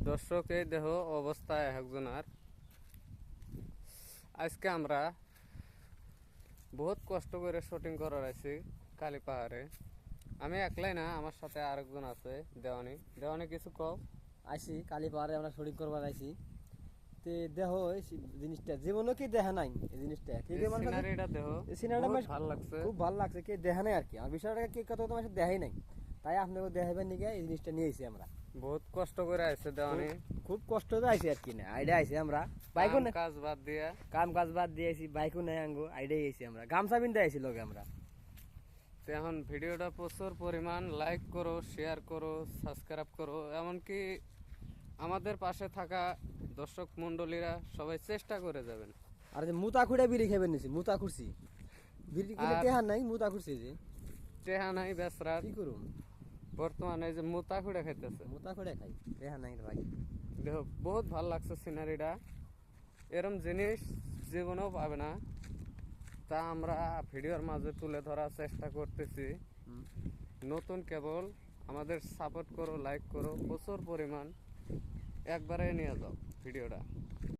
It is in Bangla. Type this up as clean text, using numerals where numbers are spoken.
দর্শক এই দেহ অবস্থায় একজনের আজকে আমরা বহুত কষ্ট করে শুটিং করার আছি কালী পাহাড়ে। আমি একলাই না, আমার সাথে আরেকজন আছে, দেওয়ানি। দেওয়ানি কিছু কও। আইসি কালী পাহাড়ে আমরা শুটিং করবার আইসি। তে দেহ জিনিসটা জীবনও কি দেখা নাই এই জিনিসটা ঠিক আছে। সিনারিটা দেহ বহুত ভালো লাগছে, খুব ভালো লাগছে, কি দেখা নাই আর কি। আর বিষয়টা কি কথা তোমার সাথে দেখাই নাই, তাই আপনাকে দেখাবেন নাকি এই জিনিসটা নিয়ে আইছি আমরা। বহুত কষ্ট করে আইছে দেওয়ানি, খুব কষ্ট তো আইসি আর কি না, আইডিয়া আইসি আমরা বাইকও না, কাজ বাদ দিয়া কাম কাজ বাদ দিয়ে আইসি, বাইকও নাই আঙ্গো, আইডিয়া আইসি আমরা গামছা বিনতে আইসি লগে আমরা। তো এখন ভিডিওটা প্রচুর পরিমাণ লাইক করো, শেয়ার করো, সাবস্ক্রাইব করো, এমনকি আমাদের পাশে থাকা দর্শক মন্ডলীরা সবাই চেষ্টা করে যাবেন। আর যে মুতা খুঁড়ে বিড়ি খাবেন নিছি, মুতা খুঁড়ছি বিড়ি কিনে টেহার নাই, মুতা খুঁড়ছি যে টেহা নাই বেসরা কি করুম, বর্তমানে এই যে মোতা খুঁড়ে খাইতেছে। মুতা খুঁড়ে খাই, টেহা নাই ভাই। দেখো বহুত ভালো লাগছে সিনারিটা, এরম জিনিস জীবনেও পাবে না, তা আমরা ভিডিওর মাঝে তুলে ধরার চেষ্টা করতেছি। নতুন কেবল আমাদের সাপোর্ট করো, লাইক করো প্রচুর পরিমাণ, একবারে নিয়ে যাও ভিডিওটা।